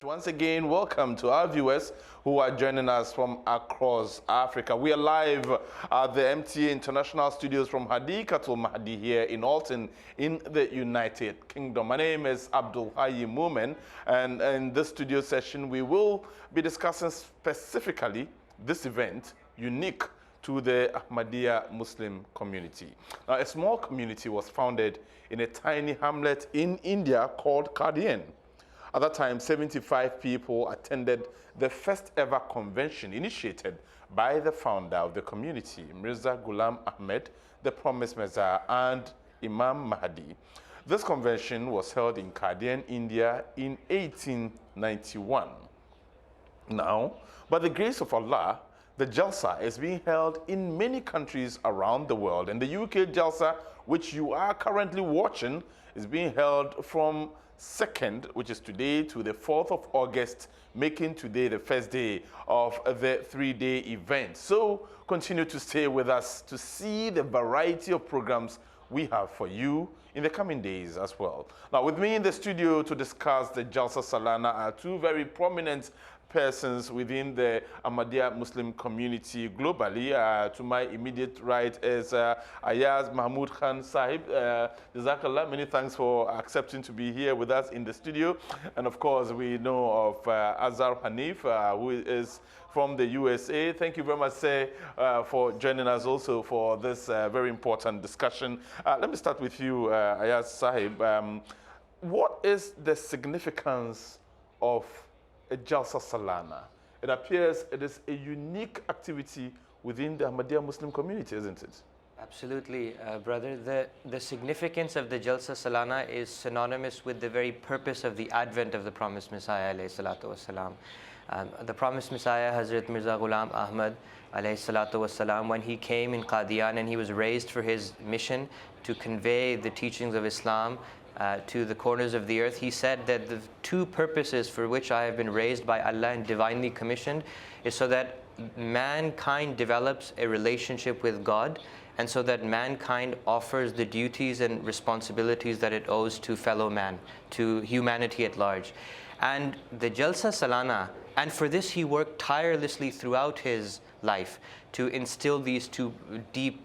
Once again, welcome to our viewers who are joining us from across Africa. We are live at the MTA International Studios from Hadikatul Mahdi here in Alton in the United Kingdom. My name is Abdul Hayy Moomen, and in this studio session we will be discussing specifically this event unique to the Ahmadiyya Muslim community. Now, a small community was founded in a tiny hamlet in India called Qadian. At that time, 75 people attended the first ever convention initiated by the founder of the community, Mirza Ghulam Ahmed, the Promised Messiah, and Imam Mahdi. This convention was held in Qadian, India in 1891. Now, by the grace of Allah, the Jalsa is being held in many countries around the world. And the UK Jalsa, which you are currently watching, is being held from 2nd, which is today, to the 4th of August, making today the first day of the three-day event. So continue to stay with us to see the variety of programs we have for you in the coming days as well. Now, with me in the studio to discuss the Jalsa Salana are two very prominent persons within the Ahmadiyya Muslim community globally. To my immediate right is Ayaz Mahmood Khan Sahib. Jazakallah, many thanks for accepting to be here with us in the studio. And of course, we know of Azhar Hanif, who is from the USA. Thank you very much, sir, for joining us also for this very important discussion. Let me start with you, Ayaz Sahib. What is the significance of a Jalsa Salana? It appears it is a unique activity within the Ahmadiyya Muslim community, isn't it? Absolutely, brother. The significance of the Jalsa Salana is synonymous with the very purpose of the advent of the Promised Messiah, alayhi salatu wasalam. The Promised Messiah, Hazrat Mirza Ghulam Ahmad, alayhi salatu wasalam, when he came in Qadian and he was raised for his mission to convey the teachings of Islam to the corners of the earth, he said that the two purposes for which I have been raised by Allah and divinely commissioned is so that mankind develops a relationship with God, and so that mankind offers the duties and responsibilities that it owes to fellow man, to humanity at large. And the Jalsa Salana, and for this he worked tirelessly throughout his life to instill these two deep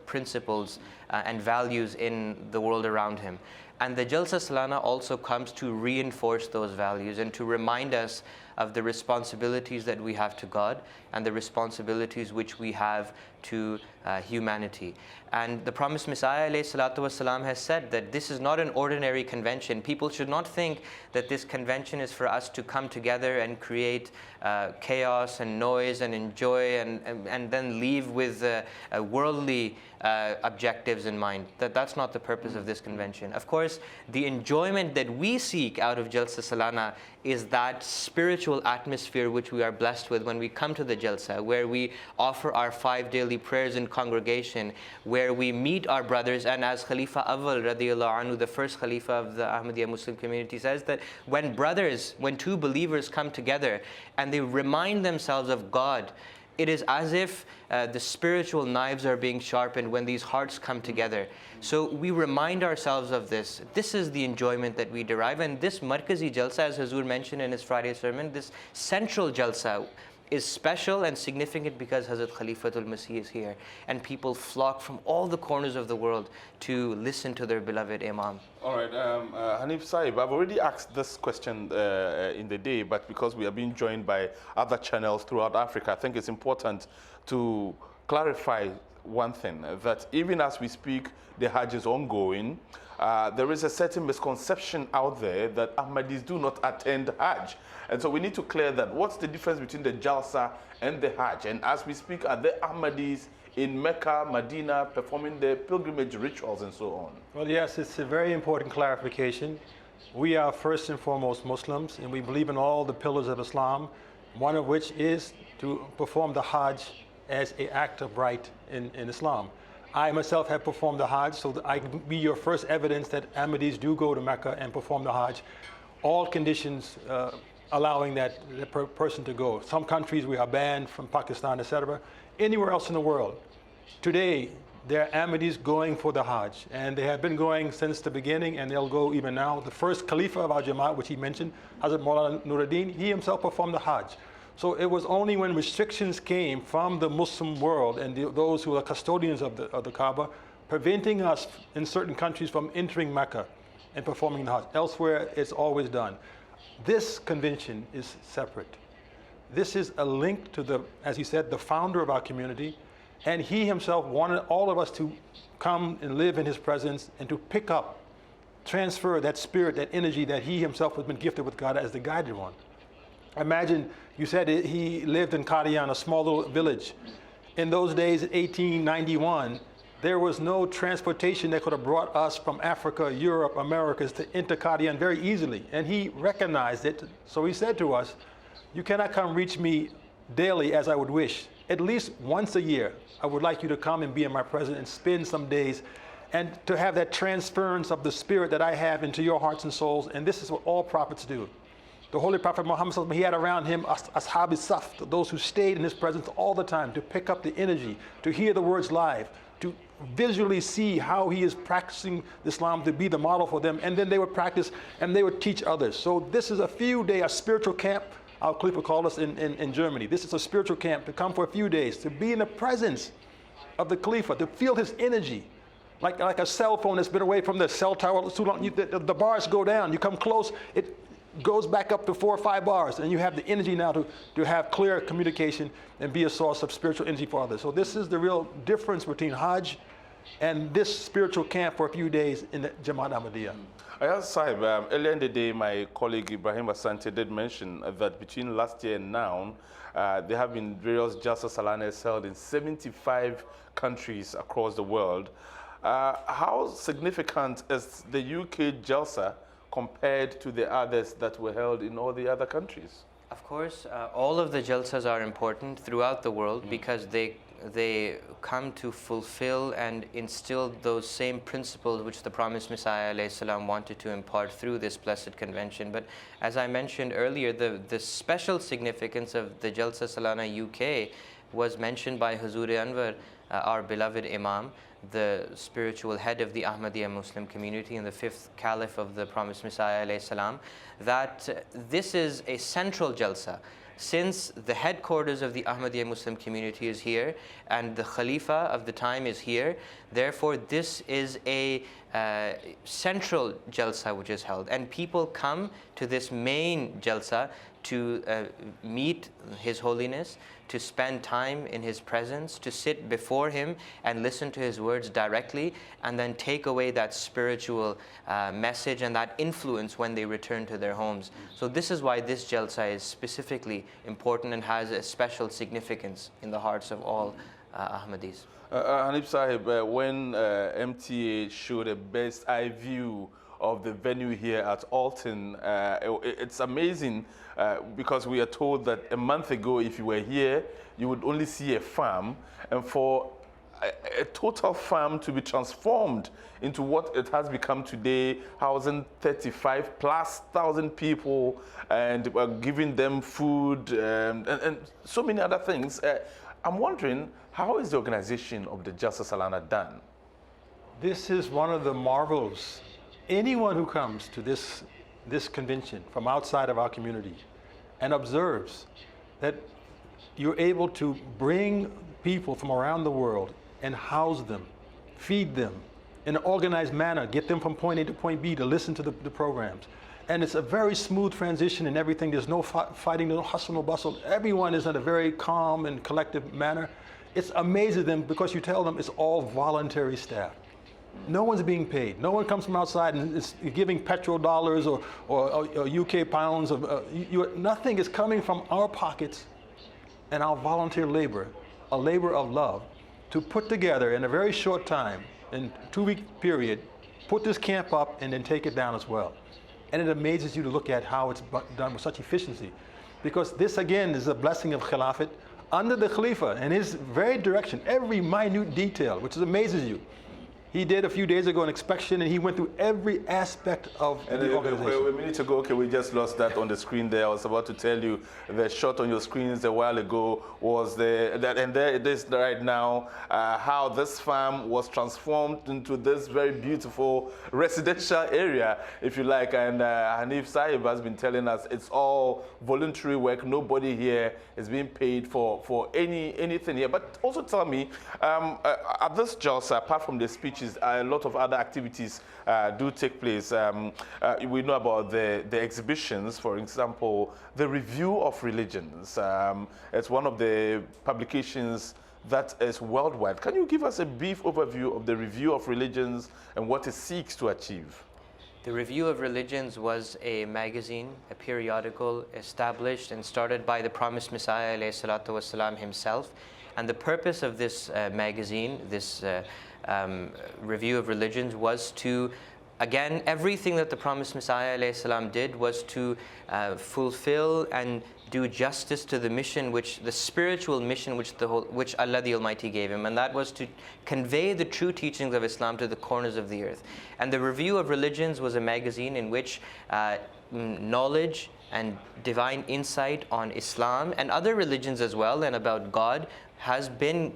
principles and values in the world around him. And the Jalsa Salana also comes to reinforce those values and to remind us of the responsibilities that we have to God and the responsibilities which we have to humanity. And the Promised Messiah ﷺ has said that this is not an ordinary convention. People should not think that this convention is for us to come together and create chaos and noise and enjoy and then leave with worldly objectives in mind. That's not the purpose of this convention. Of course, the enjoyment that we seek out of Jalsa Salana is that spiritual atmosphere which we are blessed with when we come to the Jalsa, where we offer our 5 daily prayers in congregation, where we meet our brothers. And as Khalifa Awwal radiallahu anhu, the first Khalifa of the Ahmadiyya Muslim community, says that when two believers come together and they remind themselves of God, it is as if the spiritual knives are being sharpened when these hearts come together. So we remind ourselves of this. This is the enjoyment that we derive. And this Markazi Jalsa, as Hazur mentioned in his Friday sermon, this central Jalsa is special and significant because Hazrat Khalifatul Masih is here. And people flock from all the corners of the world to listen to their beloved Imam. All right, Hanif Sahib, I've already asked this question in the day, but because we are being joined by other channels throughout Africa, I think it's important to clarify one thing, that even as we speak, the Hajj is ongoing. There is a certain misconception out there that Ahmadis do not attend Hajj. And so we need to clear that. What's the difference between the Jalsa and the Hajj? And as we speak, are the Ahmadis in Mecca, Medina, performing their pilgrimage rituals and so on? Well, yes, it's a very important clarification. We are first and foremost Muslims, and we believe in all the pillars of Islam, one of which is to perform the Hajj as an act of right in Islam. I myself have performed the Hajj, so I can be your first evidence that Ahmadis do go to Mecca and perform the Hajj. All conditions allowing that person to go. Some countries we are banned, from Pakistan, etc. Anywhere else in the world. Today, There are Ahmadis going for the Hajj, and they have been going since the beginning, and they'll go even now. The first Khalifa of our Jamaat, which he mentioned, Hazrat Maulana Nuruddin, he himself performed the Hajj. So it was only when restrictions came from the Muslim world and those who are custodians of the Kaaba, preventing us in certain countries from entering Mecca and performing the Hajj. Elsewhere, it's always done. This convention is separate. This is a link to the, as he said, the founder of our community, and he himself wanted all of us to come and live in his presence and to pick up, transfer that spirit, that energy that he himself has been gifted with God as the guided one. Imagine, you said he lived in Qadian, a small little village. In those days, 1891, there was no transportation that could have brought us from Africa, Europe, Americas to enter Qadian very easily. And he recognized it, so he said to us, you cannot come reach me daily as I would wish. At least once a year, I would like you to come and be in my presence and spend some days and to have that transference of the spirit that I have into your hearts and souls. And this is what all prophets do. The Holy Prophet Muhammad, he had around him ashab saf, those who stayed in his presence all the time to pick up the energy, to hear the words live, to visually see how he is practicing Islam to be the model for them. And then they would practice and they would teach others. So this is a few-day, a spiritual camp. Our Khalifa called us in Germany. This is a spiritual camp to come for a few days, to be in the presence of the Khalifa, to feel his energy. Like a cell phone that's been away from the cell tower too long, the bars go down, you come close, it goes back up to 4 or 5 bars, and you have the energy now to have clear communication and be a source of spiritual energy for others. So this is the real difference between Hajj and this spiritual camp for a few days in the Jamaat Ahmadiyya. Yes, Sahib, earlier in the day, my colleague Ibrahim Asante did mention that between last year and now, there have been various Jalsa Salanas held in 75 countries across the world. How significant is the UK Jalsa compared to the others that were held in all the other countries? Of course, all of the Jalsas are important throughout the world because they come to fulfill and instill those same principles which the promised Messiah ﷺ wanted to impart through this blessed convention. But as I mentioned earlier, the special significance of the Jalsa Salana UK was mentioned by Huzur Anwar, our beloved Imam, the spiritual head of the Ahmadiyya Muslim community and the 5th Caliph of the promised Messiah ﷺ, that this is a central Jalsa. Since the headquarters of the Ahmadiyya Muslim community is here and the Khalifa of the time is here, therefore this is a central Jalsa which is held. And people come to this main Jalsa to meet His Holiness, to spend time in His presence, to sit before Him and listen to His words directly, and then take away that spiritual message and that influence when they return to their homes. So this is why this Jalsa is specifically important and has a special significance in the hearts of all Ahmadis. Hanif Sahib, when MTA showed a bird's eye view of the venue here at Alton, it's amazing because we are told that a month ago, if you were here, you would only see a farm, and for a total farm to be transformed into what it has become today, housing 35,000+ people and giving them food and so many other things. I'm wondering, how is the organization of the Jalsa Salana done? This is one of the marvels. Anyone who comes to this convention from outside of our community and observes that you're able to bring people from around the world and house them, feed them in an organized manner, get them from point A to point B to listen to the programs. And it's a very smooth transition and everything. There's no fighting, no hustle, no bustle. Everyone is in a very calm and collective manner. It amazes them because you tell them it's all voluntary staff. No one's being paid. No one comes from outside and is giving petrodollars or UK pounds. Nothing is coming from our pockets and our volunteer labor, a labor of love, to put together in a very short time, in a 2-week period, put this camp up and then take it down as well. And it amazes you to look at how it's done with such efficiency. Because this, again, is a blessing of Khilafat under the Khalifa and his very direction, every minute detail, which amazes you. He did a few days ago an inspection, and he went through every aspect of the organization. A minute ago, okay, we just lost that on the screen there. I was about to tell you the shot on your screens a while ago was and there it is right now, how this farm was transformed into this very beautiful residential area, if you like. And Hanif Sahib has been telling us it's all voluntary work. Nobody here is being paid for anything here. But also tell me, at this Jalsa, apart from the speeches, a lot of other activities do take place. We know about the exhibitions, for example, the Review of Religions. It's one of the publications that is worldwide. Can you give us a brief overview of the Review of Religions and what it seeks to achieve? The Review of Religions was a magazine, a periodical established and started by the promised Messiah ﷺ himself. And the purpose of this magazine, this Review of Religions, was to, again, everything that the promised Messiah ﷺ did was to fulfill and do justice to the mission, the spiritual mission which Allah the Almighty gave him, and that was to convey the true teachings of Islam to the corners of the earth. And the Review of Religions was a magazine in which knowledge and divine insight on Islam and other religions as well, and about God, has been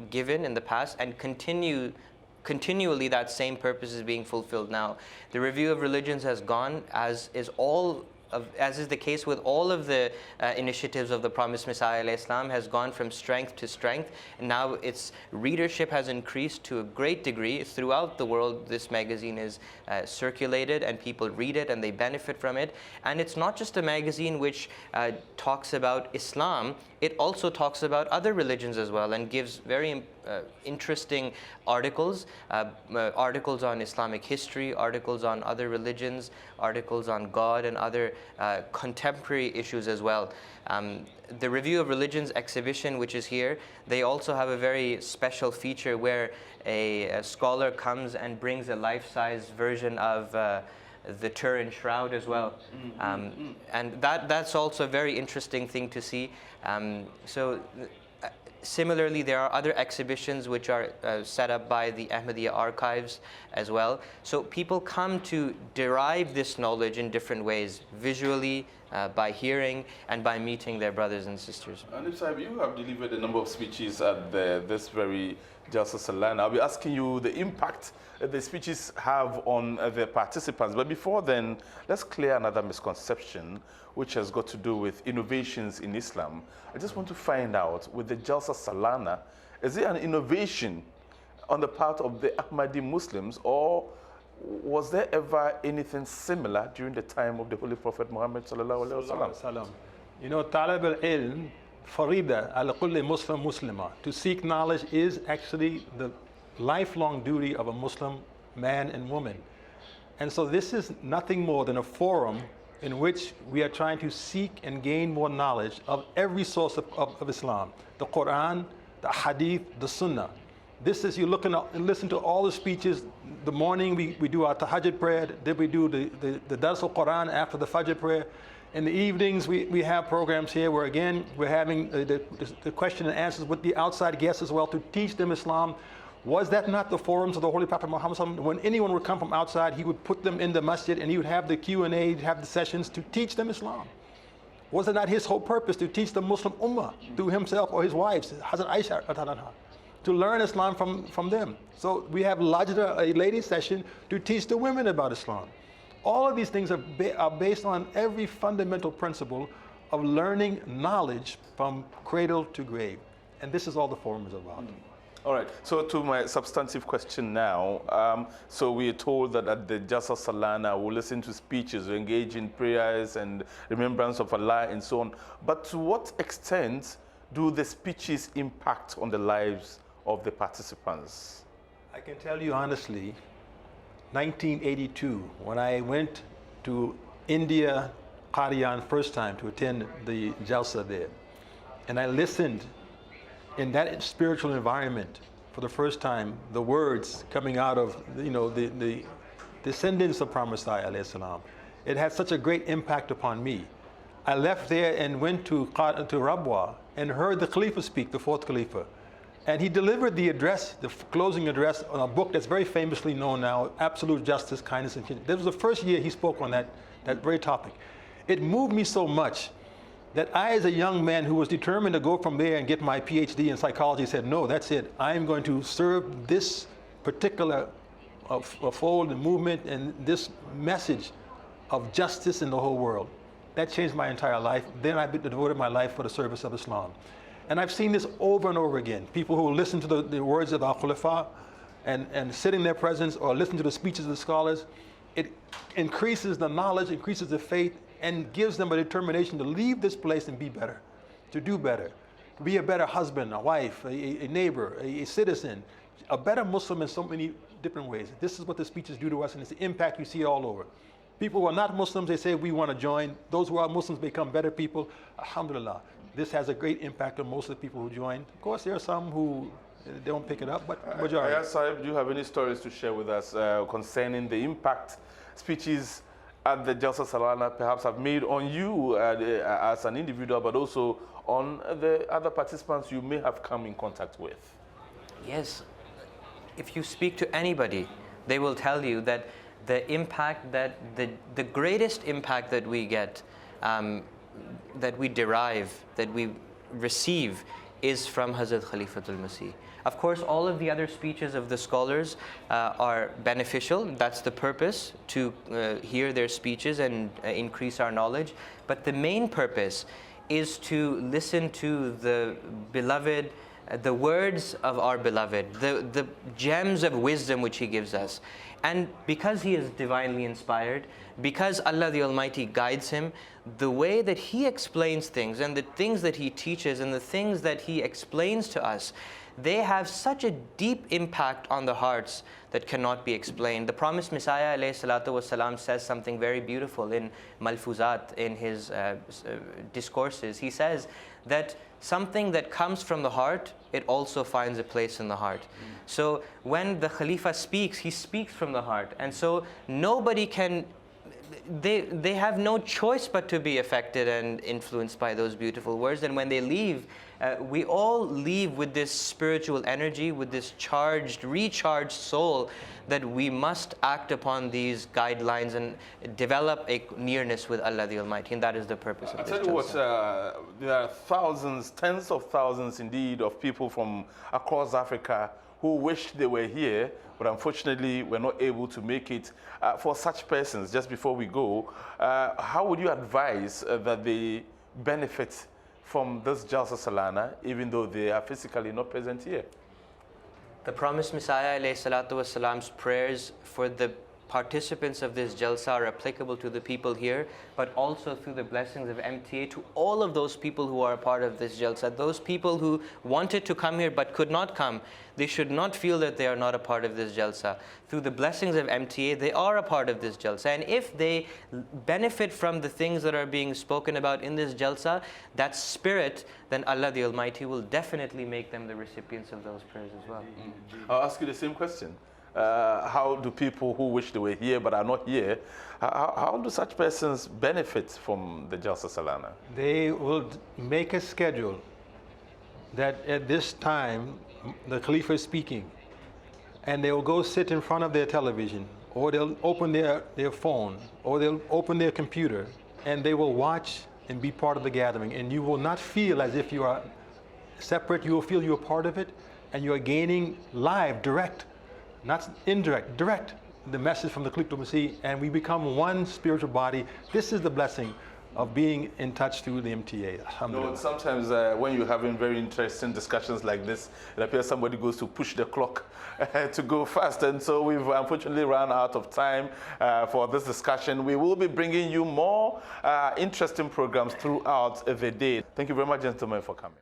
given in the past, and continually that same purpose is being fulfilled now. The Review of Religions has gone, as is the case with all of the initiatives of the promised Messiah ﷺ, has gone from strength to strength, and now its readership has increased to a great degree throughout the world. This magazine is circulated and people read it and they benefit from it. And it's not just a magazine which talks about Islam, it also talks about other religions as well, and gives very interesting articles, articles on Islamic history, articles on other religions, articles on God, and other contemporary issues as well. The Review of Religions exhibition, which is here, they also have a very special feature where a scholar comes and brings a life-size version of the Turin Shroud as well. And that's also a very interesting thing to see. Similarly, there are other exhibitions which are set up by the Ahmadiyya archives as well. So people come to derive this knowledge in different ways, visually, by hearing, and by meeting their brothers and sisters. Hanif Sahib, you have delivered a number of speeches at this very Jalsa Salana. I'll be asking you the impact the speeches have on the participants. But before then, let's clear another misconception, which has got to do with innovations in Islam. I just want to find out, with the Jalsa Salana, is it an innovation on the part of the Ahmadi Muslims, or was there ever anything similar during the time of the Holy Prophet Muhammad sallallahu alaihi wasallam? You know, talab al-ilm farida ala kulli muslim muslima. To seek knowledge is actually the lifelong duty of a Muslim man and woman. And so this is nothing more than a forum in which we are trying to seek and gain more knowledge of every source of Islam. The Quran, the Hadith, the Sunnah. This is, you look and listen to all the speeches. The morning we do our Tahajjud prayer, then we do the Dars al-Quran after the Fajr prayer. In the evenings, we have programs here where, again, we're having the question and answers with the outside guests as well, to teach them Islam. Was that not the forums of the Holy Prophet Muhammad? When anyone would come from outside, he would put them in the masjid and he would have the Q&A, have the sessions to teach them Islam. Was it not his whole purpose to teach the Muslim Ummah through himself or his wives, Hazrat Aisha, to learn Islam from them? So we have Lajda, a ladies session, to teach the women about Islam. All of these things are based on every fundamental principle of learning knowledge from cradle to grave. And this is all the forum is about. All right, so to my substantive question now. So we are told that at the Jalsa Salana, we'll listen to speeches, we engage in prayers and remembrance of Allah and so on. But to what extent do the speeches impact on the lives of the participants? I can tell you honestly, 1982, when I went to India, Qadian, first time to attend the Jalsa there, and I listened in that spiritual environment for the first time, the words coming out of the descendants of Prophet Messiah, it had such a great impact upon me. I left there and went to Rabwa and heard the Khalifa speak, the fourth Khalifa. And he delivered the address, the closing address, on a book that's very famously known now, Absolute Justice, Kindness, and Kinship. This was the first year he spoke on that very topic. It moved me so much that I, as a young man who was determined to go from there and get my PhD in psychology, said, no, that's it. I'm going to serve this particular fold and movement and this message of justice in the whole world. That changed my entire life. Then I devoted my life for the service of Islam. And I've seen this over and over again. People who listen to the words of our Khulafa and sit in their presence or listen to the speeches of the scholars, it increases the knowledge, increases the faith, and gives them a determination to leave this place and be better, to do better, to be a better husband, a wife, a neighbor, a citizen, a better Muslim in so many different ways. This is what the speeches do to us, and it's the impact you see all over. People who are not Muslims, they say, we want to join. Those who are Muslims become better people. Alhamdulillah. This has a great impact on most of the people who join. Of course, there are some who don't pick it up, but majority. Ayaz Sahib, do you have any stories to share with us concerning the impact speeches at the Jalsa Salana perhaps have made on you as an individual, but also on the other participants you may have come in contact with? Yes. If you speak to anybody, they will tell you that the impact, that the greatest impact that we get, that we derive, that we receive, is from Hazrat Khalifatul Masih. Of course, all of the other speeches of the scholars are beneficial. That's the purpose, to hear their speeches and increase our knowledge. But the main purpose is to listen to the beloved, the words of our beloved, the gems of wisdom which he gives us. And because he is divinely inspired, because Allah the Almighty guides him, the way that he explains things and the things that he teaches and the things that he explains to us, they have such a deep impact on the hearts that cannot be explained. The promised Messiah ﷺ says something very beautiful in Malfuzat, in his discourses. He says that something that comes from the heart, it also finds a place in the heart. So when the Khalifa speaks, he speaks from the heart. And so nobody can, they have no choice but to be affected and influenced by those beautiful words. And when they leave, we all leave with this spiritual energy, with this recharged soul, that we must act upon these guidelines and develop a nearness with Allah the Almighty. And that is the purpose of this. I tell you what, there are thousands, tens of thousands indeed, of people from across Africa who wish they were here, but unfortunately we're not able to make it. For such persons, just before we go, how would you advise that they benefit from this Jalsa Salana, even though they are physically not present here? The promised Messiah ﷺ's prayers for the participants of this Jalsa are applicable to the people here, but also through the blessings of MTA to all of those people who are a part of this Jalsa. Those people who wanted to come here but could not come, they should not feel that they are not a part of this Jalsa. Through the blessings of MTA, they are a part of this Jalsa. And if they benefit from the things that are being spoken about in this Jalsa, that spirit, then Allah the Almighty will definitely make them the recipients of those prayers as well. I'll ask you the same question. How do people who wish they were here but are not here, how do such persons benefit from the Jalsa Salana? They will make a schedule that at this time the Khalifa is speaking, and they will go sit in front of their television, or they'll open their phone, or they'll open their computer, and they will watch and be part of the gathering. And you will not feel as if you are separate. You will feel you are part of it, and you are gaining live, direct, not indirect, direct, the message from the Khalifatul Masih, and we become one spiritual body. This is the blessing of being in touch through the MTA. No, sometimes when you're having very interesting discussions like this, it appears somebody goes to push the clock to go fast, and so we've unfortunately run out of time for this discussion. We will be bringing you more interesting programs throughout the day. Thank you very much, gentlemen, for coming.